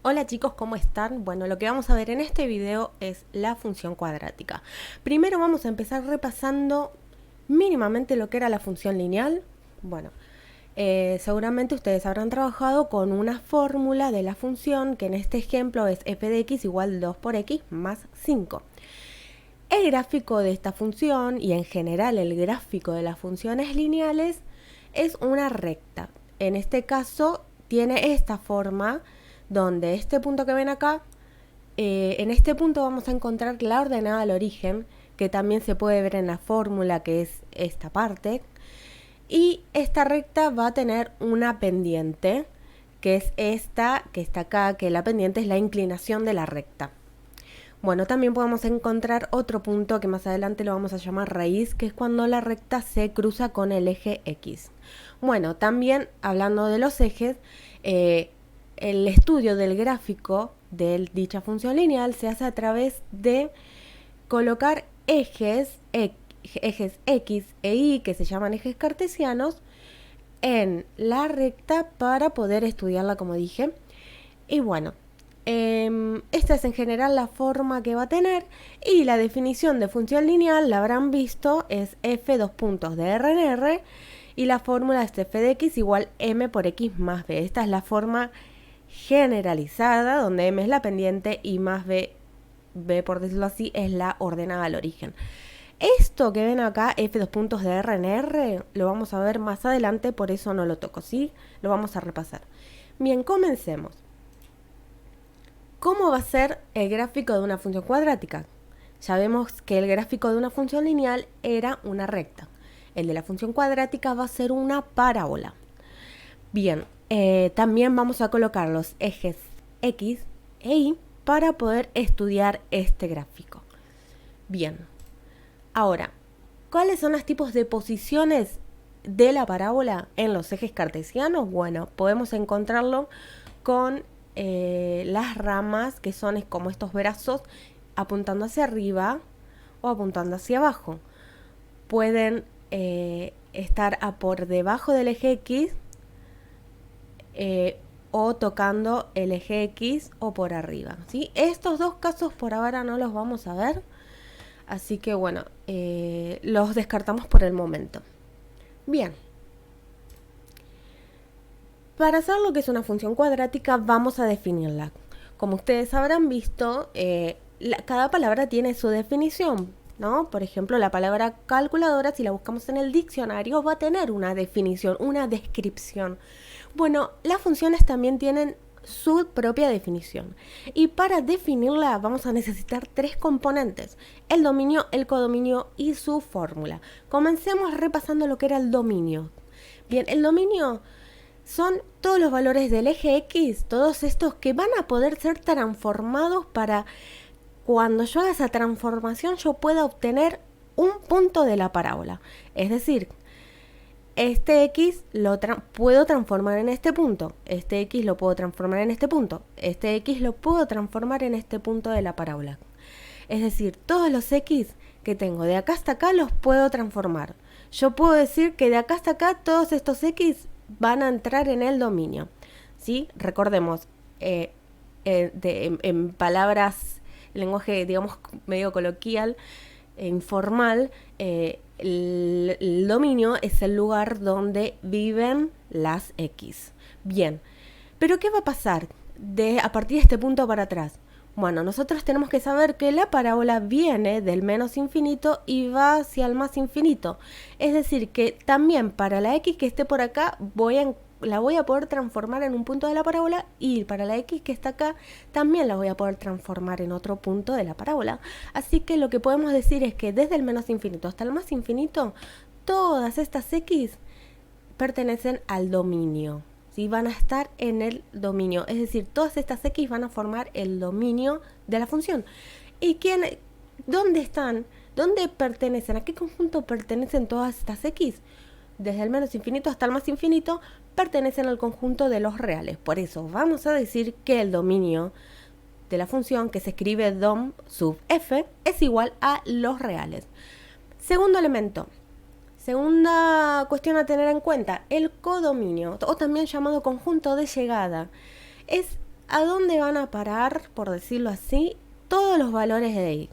Hola chicos, ¿cómo están? Bueno, lo que vamos a ver en este video es la función cuadrática. Primero vamos a empezar repasando mínimamente lo que era la función lineal. Bueno, seguramente ustedes habrán trabajado con una fórmula de la función que en este ejemplo es f de x igual 2 por x más 5. El gráfico de esta función y en general el gráfico de las funciones lineales es una recta. En este caso tiene esta forma donde este punto que ven acá, en este punto vamos a encontrar la ordenada al origen, que también se puede ver en la fórmula, que es esta parte, y esta recta va a tener una pendiente, que es esta que está acá, que la pendiente es la inclinación de la recta. Bueno, también podemos encontrar otro punto que más adelante lo vamos a llamar raíz, que es cuando la recta se cruza con el eje X. Bueno, también hablando de los ejes, el estudio del gráfico de dicha función lineal se hace a través de colocar ejes X e Y, que se llaman ejes cartesianos, en la recta para poder estudiarla, como dije. Y bueno, esta es en general la forma que va a tener, y la definición de función lineal, la habrán visto, es f dos puntos de r en r, y la fórmula es f de x igual m por x más b. Esta es la forma generalizada, donde m es la pendiente y más b, por decirlo así, es la ordenada al origen. Esto que ven acá, f dos puntos de r en r, lo vamos a ver más adelante, por eso no lo toco, ¿sí? Lo vamos a repasar. Bien, comencemos. ¿Cómo va a ser el gráfico de una función cuadrática? Ya vemos que el gráfico de una función lineal era una recta. El de la función cuadrática va a ser una parábola. Bien, también vamos a colocar los ejes X e Y para poder estudiar este gráfico. Bien, ahora, ¿cuáles son los tipos de posiciones de la parábola en los ejes cartesianos? Bueno, podemos encontrarlo con las ramas, que son como estos brazos apuntando hacia arriba o apuntando hacia abajo. Pueden estar por debajo del eje X o tocando el eje X o por arriba, ¿sí? Estos dos casos por ahora no los vamos a ver, así que bueno, los descartamos por el momento. Bien. Para saber lo que es una función cuadrática, vamos a definirla. Como ustedes habrán visto, cada palabra tiene su definición, ¿no? Por ejemplo, la palabra calculadora, si la buscamos en el diccionario, va a tener una definición, una descripción. Bueno, las funciones también tienen su propia definición. Y para definirla vamos a necesitar tres componentes: el dominio, el codominio y su fórmula. Comencemos repasando lo que era el dominio. Bien, el dominio son todos los valores del eje X, todos estos que van a poder ser transformados para cuando yo haga esa transformación yo pueda obtener un punto de la parábola. Es decir, este X lo puedo transformar en este punto, este X lo puedo transformar en este punto, este X lo puedo transformar en este punto de la parábola. Es decir, todos los X que tengo de acá hasta acá los puedo transformar. Yo puedo decir que de acá hasta acá todos estos X van a entrar en el dominio, ¿sí? Recordemos, en palabras, lenguaje, digamos, medio coloquial, informal, el dominio es el lugar donde viven las X. Bien, pero ¿qué va a pasar a partir de este punto para atrás? Bueno, nosotros tenemos que saber que la parábola viene del menos infinito y va hacia el más infinito. Es decir, que también para la X que esté por acá la voy a poder transformar en un punto de la parábola, y para la X que está acá también la voy a poder transformar en otro punto de la parábola. Así que lo que podemos decir es que desde el menos infinito hasta el más infinito, todas estas X pertenecen al dominio. ¿Sí? Van a estar en el dominio, es decir, todas estas X van a formar el dominio de la función. ¿Y dónde están? ¿Dónde pertenecen? ¿A qué conjunto pertenecen todas estas X? Desde el menos infinito hasta el más infinito pertenecen al conjunto de los reales. Por eso vamos a decir que el dominio de la función, que se escribe dom sub f, es igual a los reales. Segundo elemento. Segunda cuestión a tener en cuenta, el codominio, o también llamado conjunto de llegada, es a dónde van a parar, por decirlo así, todos los valores de y.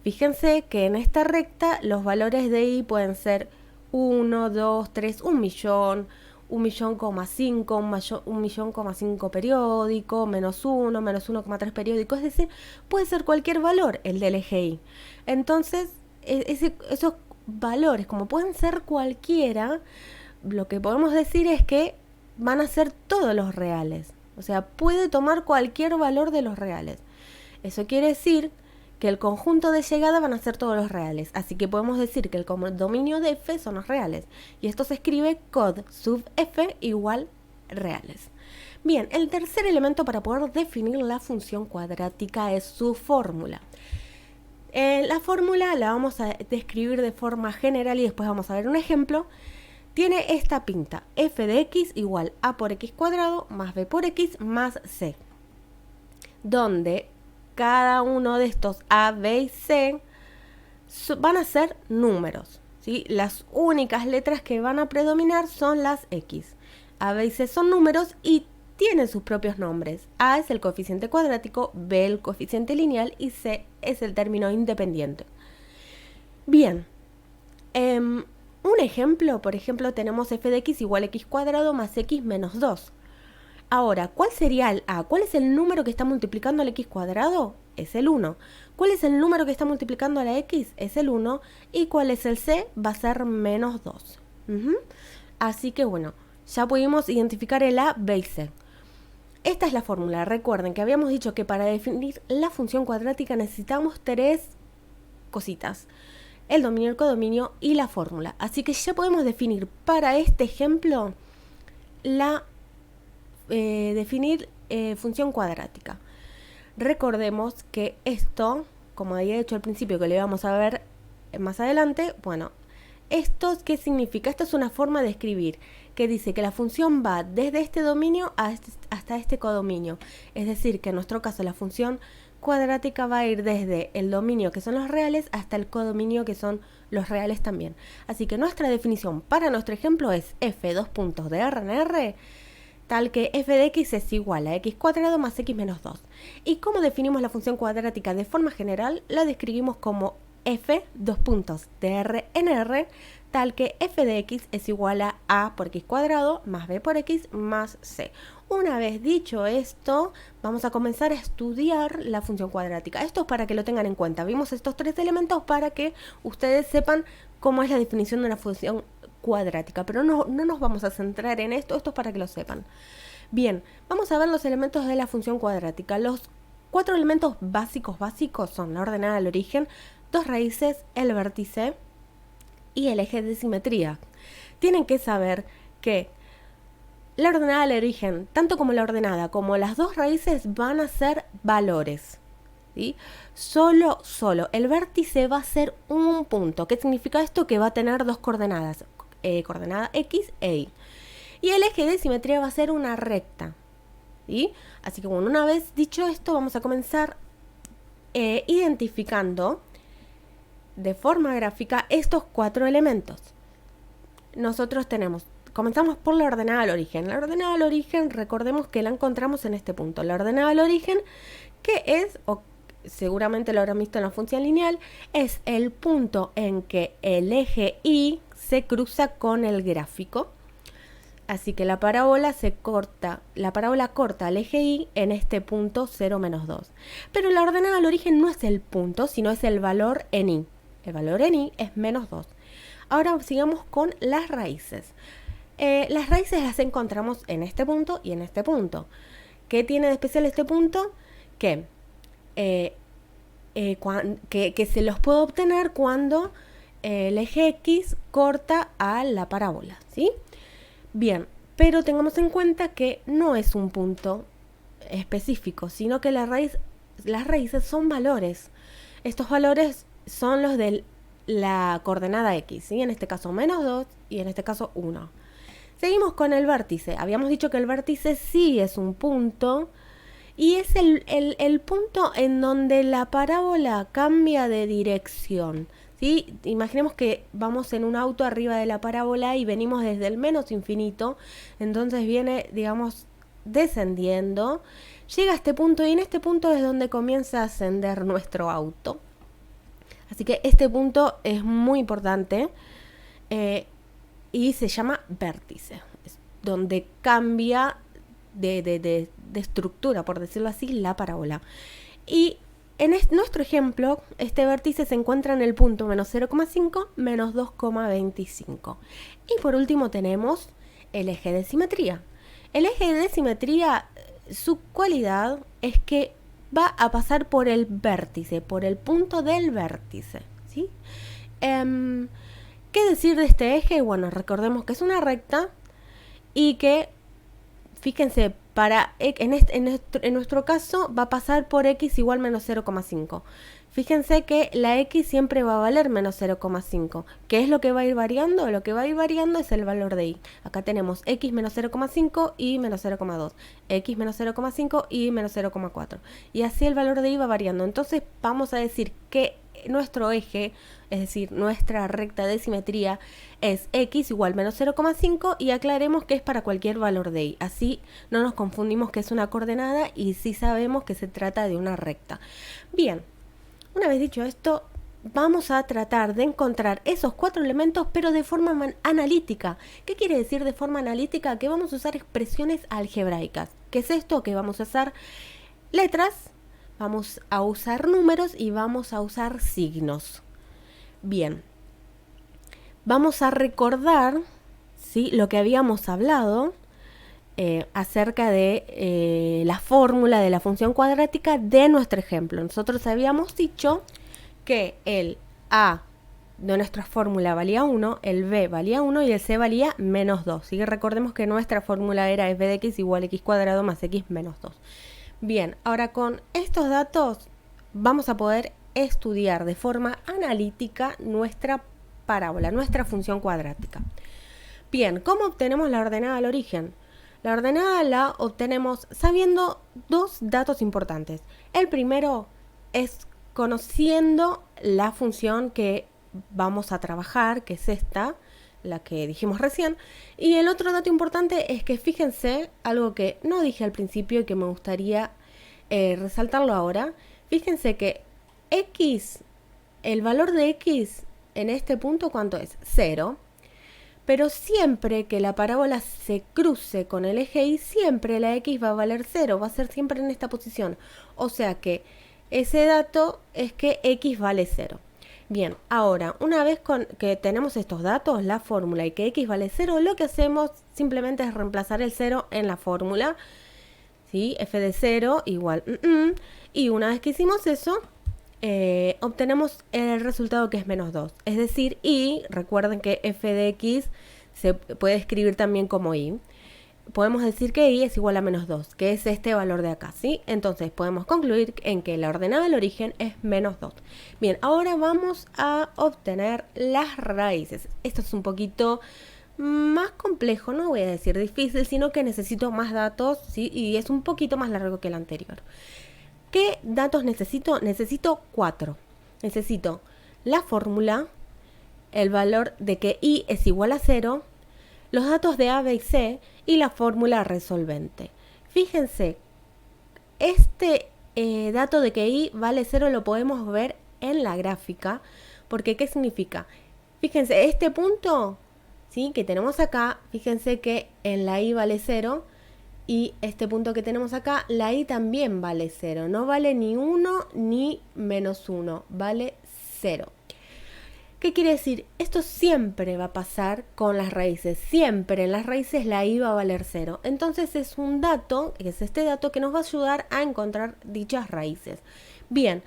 Fíjense que en esta recta los valores de y pueden ser 1, 2, 3, 1.000.000, 1.000.000,5, 1.000.000,5 periódico, -1, -1,3 periódico, es decir, puede ser cualquier valor el del eje y. Entonces, esos valores, como pueden ser cualquiera, lo que podemos decir es que van a ser todos los reales. O sea, puede tomar cualquier valor de los reales. Eso quiere decir que el conjunto de llegada van a ser todos los reales. Así que podemos decir que el dominio de f son los reales. Y esto se escribe cod sub f igual reales. Bien, el tercer elemento para poder definir la función cuadrática es su fórmula. La fórmula la vamos a describir de forma general y después vamos a ver un ejemplo. Tiene esta pinta: f de x igual a por x cuadrado más b por x más c, donde cada uno de estos a, b y c van a ser números, ¿sí? Las únicas letras que van a predominar son las x. A, b y c son números y tienen sus propios nombres. A es el coeficiente cuadrático, b el coeficiente lineal y c es el término independiente. Bien, un ejemplo, por ejemplo, tenemos f de x igual a x cuadrado más x menos 2. Ahora, ¿cuál sería el a? ¿Cuál es el número que está multiplicando al x cuadrado? Es el 1. ¿Cuál es el número que está multiplicando a la x? Es el 1. ¿Y cuál es el c? Va a ser menos 2. Así que bueno, ya pudimos identificar el a, b y c. Esta es la fórmula. Recuerden que habíamos dicho que para definir la función cuadrática necesitamos tres cositas: el dominio, el codominio y la fórmula. Así que ya podemos definir para este ejemplo función cuadrática. Recordemos que esto, como había dicho al principio, que lo íbamos a ver más adelante, bueno, ¿esto qué significa? Esto es una forma de escribir que dice que la función va desde este dominio hasta este codominio. Es decir, que en nuestro caso la función cuadrática va a ir desde el dominio, que son los reales, hasta el codominio, que son los reales también. Así que nuestra definición para nuestro ejemplo es f dos puntos de r en r, tal que f de x es igual a x cuadrado más x menos 2. ¿Y cómo definimos la función cuadrática de forma general? La describimos como f dos puntos de r en r, tal que f de x es igual a por x cuadrado más b por x más c. Una vez dicho esto, vamos a comenzar a estudiar la función cuadrática. Esto es para que lo tengan en cuenta. Vimos estos tres elementos para que ustedes sepan cómo es la definición de una función cuadrática, pero no nos vamos a centrar en esto. Esto es para que lo sepan. Bien, vamos a ver los elementos de la función cuadrática. Los cuatro elementos básicos son la ordenada al origen, dos raíces, el vértice y el eje de simetría. Tienen que saber que la ordenada al origen, tanto como la ordenada como las dos raíces, van a ser valores, ¿sí? Solo el vértice va a ser un punto. ¿Qué significa esto? Que va a tener dos coordenadas, coordenada x e y. Y el eje de simetría va a ser una recta, ¿sí? Así que bueno, una vez dicho esto, vamos a comenzar identificando de forma gráfica estos cuatro elementos. Nosotros comenzamos por la ordenada al origen. La ordenada al origen, recordemos que la encontramos en este punto. La ordenada al origen, que es, o seguramente lo habrán visto en la función lineal, es el punto en que el eje y se cruza con el gráfico. Así que la parábola corta al eje y en este punto 0, menos 2. Pero la ordenada al origen no es el punto, sino es el valor en y. El valor en y es menos 2. Ahora sigamos con las raíces. Las raíces las encontramos en este punto y en este punto. ¿Qué tiene de especial este punto? Que se los puede obtener cuando el eje X corta a la parábola, ¿sí? Bien, pero tengamos en cuenta que no es un punto específico, sino que las raíces son valores. Estos valores son los de la coordenada X, ¿sí? En este caso menos 2 y en este caso 1. Seguimos con el vértice. Habíamos dicho que el vértice sí es un punto y es el punto en donde la parábola cambia de dirección, ¿sí? Imaginemos que vamos en un auto arriba de la parábola y venimos desde el menos infinito, entonces viene, digamos, descendiendo, llega a este punto y en este punto es donde comienza a ascender nuestro auto. Así que este punto es muy importante y se llama vértice, es donde cambia de estructura, por decirlo así, la parábola. Y en nuestro ejemplo, este vértice se encuentra en el punto menos 0,5, menos 2,25. Y por último tenemos el eje de simetría. El eje de simetría, su cualidad es que va a pasar por el vértice, por el punto del vértice, ¿sí? ¿Qué decir de este eje? Bueno, recordemos que es una recta y que, fíjense, en nuestro caso va a pasar por x igual menos 0,5. Fíjense que la x siempre va a valer menos 0,5. ¿Qué es lo que va a ir variando? Lo que va a ir variando es el valor de y. Acá tenemos x menos 0,5 y menos 0,2. X menos 0,5 y menos 0,4. Y así el valor de y va variando. Entonces vamos a decir que nuestro eje, es decir, nuestra recta de simetría, es x igual menos 0,5 y aclaremos que es para cualquier valor de y. Así no nos confundimos que es una coordenada y sí sabemos que se trata de una recta. Bien, una vez dicho esto, vamos a tratar de encontrar esos 4 elementos, pero de forma analítica. ¿Qué quiere decir de forma analítica? Que vamos a usar expresiones algebraicas. ¿Qué es esto? Que vamos a usar letras, vamos a usar números y vamos a usar signos. Bien, vamos a recordar, ¿sí?, lo que habíamos hablado acerca de la fórmula de la función cuadrática de nuestro ejemplo. Nosotros habíamos dicho que el a de nuestra fórmula valía 1, el b valía 1 y el c valía menos 2. ¿Sí? Recordemos que nuestra fórmula era f de x igual a x cuadrado más x menos 2. Bien, ahora con estos datos vamos a poder estudiar de forma analítica nuestra parábola, nuestra función cuadrática. Bien, ¿cómo obtenemos la ordenada al origen? La ordenada la obtenemos sabiendo dos datos importantes. El primero es conociendo la función que vamos a trabajar, que es esta, la que dijimos recién. Y el otro dato importante es que fíjense, algo que no dije al principio y que me gustaría resaltarlo ahora. Fíjense que x, el valor de x en este punto, ¿cuánto es? 0. Pero siempre que la parábola se cruce con el eje y, siempre la x va a valer 0, va a ser siempre en esta posición. O sea que ese dato es que x vale 0. Bien, ahora, una vez que tenemos estos datos, la fórmula y que x vale 0, lo que hacemos simplemente es reemplazar el 0 en la fórmula. ¿Sí? F de 0 igual. Y una vez que hicimos eso, obtenemos el resultado que es menos 2. Es decir, y recuerden que f de x se puede escribir también como y. Podemos decir que y es igual a menos 2, que es este valor de acá, ¿sí? Entonces podemos concluir en que la ordenada del origen es menos 2. Bien, ahora vamos a obtener las raíces. Esto es un poquito más complejo, no voy a decir difícil, sino que necesito más datos, ¿sí? Y es un poquito más largo que el anterior. ¿Qué datos necesito? Necesito 4. Necesito la fórmula, el valor de que y es igual a 0, los datos de A, B y C y la fórmula resolvente. Fíjense, este dato de que y vale 0 lo podemos ver en la gráfica, porque ¿qué significa? Fíjense, este punto, ¿sí?, que tenemos acá, fíjense que en la y vale 0, y este punto que tenemos acá, la y también vale 0. No vale ni 1 ni menos 1, vale 0. ¿Qué quiere decir? Esto siempre va a pasar con las raíces. Siempre en las raíces la y va a valer 0. Entonces es un dato, es este dato que nos va a ayudar a encontrar dichas raíces. Bien,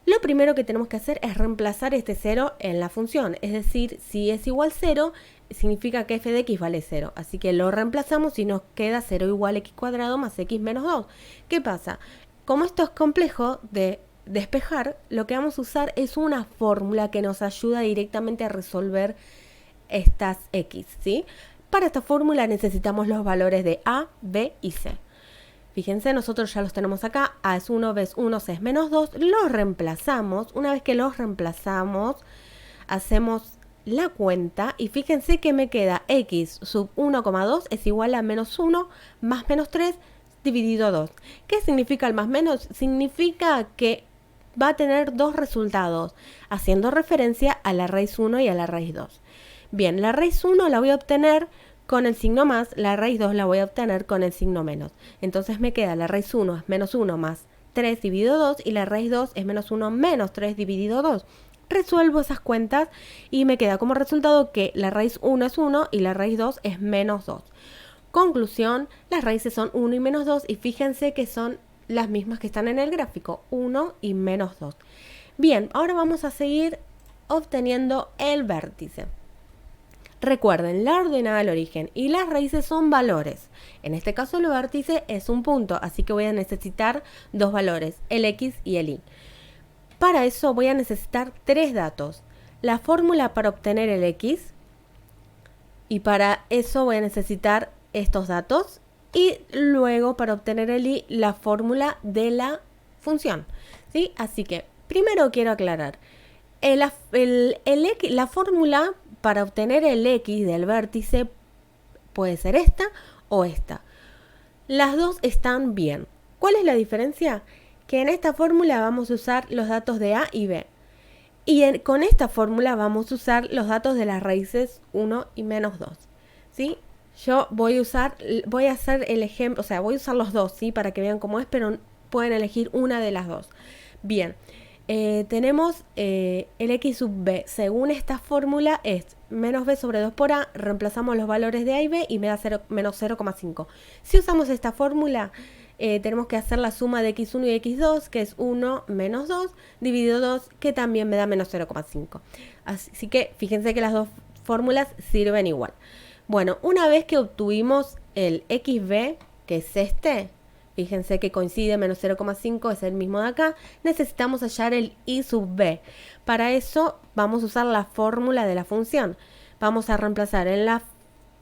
lo primero que tenemos que hacer es reemplazar este 0 en la función. Es decir, si es igual 0, significa que f de x vale 0. Así que lo reemplazamos y nos queda 0 igual a x cuadrado más x menos 2. ¿Qué pasa? Como esto es complejo de despejar, lo que vamos a usar es una fórmula que nos ayuda directamente a resolver estas x, ¿sí? Para esta fórmula necesitamos los valores de a, b y c. Fíjense, nosotros ya los tenemos acá. A es 1, B es 1, C es menos 2. Los reemplazamos. Una vez que los reemplazamos, hacemos la cuenta y fíjense que me queda x sub 1,2 es igual a menos 1 más menos 3 dividido 2. ¿Qué significa el más menos? Significa que va a tener dos resultados, haciendo referencia a la raíz 1 y a la raíz 2. Bien, la raíz 1 la voy a obtener con el signo más, la raíz 2 la voy a obtener con el signo menos. Entonces me queda la raíz 1 es menos 1 más 3 dividido 2 y la raíz 2 es menos 1 menos 3 dividido 2. Resuelvo esas cuentas y me queda como resultado que la raíz 1 es 1 y la raíz 2 es menos 2. Conclusión, las raíces son 1 y menos 2 y fíjense que son las mismas que están en el gráfico, 1 y menos 2. Bien, ahora vamos a seguir obteniendo el vértice. Recuerden, la ordenada del origen y las raíces son valores. En este caso el vértice es un punto, así que voy a necesitar dos valores, el x y el y. Para eso voy a necesitar tres datos. La fórmula para obtener el x, y para eso voy a necesitar estos datos, y luego para obtener el y, la fórmula de la función, ¿sí? Así que primero quiero aclarar, la fórmula para obtener el x del vértice puede ser esta o esta. Las dos están bien. ¿Cuál es la diferencia? Que en esta fórmula vamos a usar los datos de a y b. Y con esta fórmula vamos a usar los datos de las raíces 1 y menos 2. ¿Sí? Yo voy a hacer el ejemplo, o sea, voy a usar los dos, ¿sí? Para que vean cómo es, pero pueden elegir una de las dos. Bien. Tenemos el x sub b, según esta fórmula es menos b sobre 2 por a, reemplazamos los valores de a y b y me da menos 0,5. Si usamos esta fórmula, tenemos que hacer la suma de x1 y x2, que es 1 menos 2, dividido 2, que también me da menos 0,5. Así que fíjense que las dos fórmulas sirven igual. Bueno, una vez que obtuvimos el xb, que es este, fíjense que coincide, menos 0,5 es el mismo de acá. Necesitamos hallar el y sub b. Para eso vamos a usar la fórmula de la función. Vamos a reemplazar en la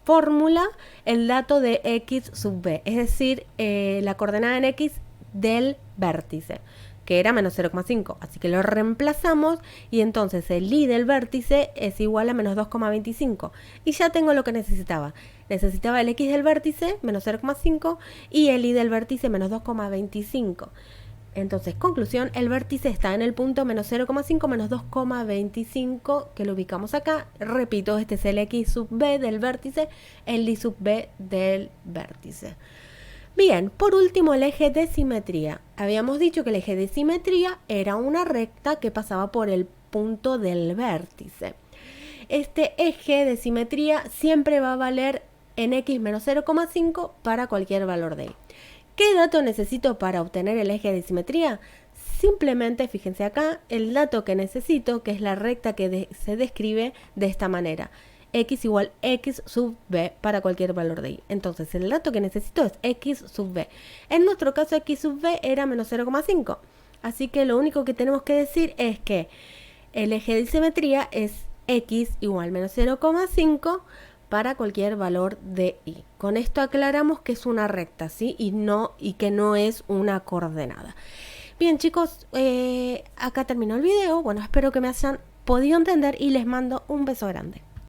fórmula el dato de x sub b, es decir, la coordenada en x del vértice, que era menos 0,5. Así que lo reemplazamos y entonces el y del vértice es igual a menos 2,25. Y ya tengo lo que necesitaba. Necesitaba el x del vértice, menos 0,5, y el y del vértice, menos 2,25. Entonces, conclusión, el vértice está en el punto menos 0,5, menos 2,25, que lo ubicamos acá. Repito, este es el x sub b del vértice, el y sub b del vértice. Bien, por último, el eje de simetría. Habíamos dicho que el eje de simetría era una recta que pasaba por el punto del vértice. Este eje de simetría siempre va a valer en x menos 0,5 para cualquier valor de y. ¿Qué dato necesito para obtener el eje de simetría? Simplemente, fíjense acá, el dato que necesito, que es la recta que se describe de esta manera. X igual x sub b para cualquier valor de y. Entonces, el dato que necesito es x sub b. En nuestro caso, x sub b era menos 0,5. Así que lo único que tenemos que decir es que el eje de simetría es x igual menos 0,5 para cualquier valor de y. Con esto aclaramos que es una recta, ¿sí? Y que no es una coordenada. Bien, chicos, acá terminó el video. Bueno, espero que me hayan podido entender y les mando un beso grande.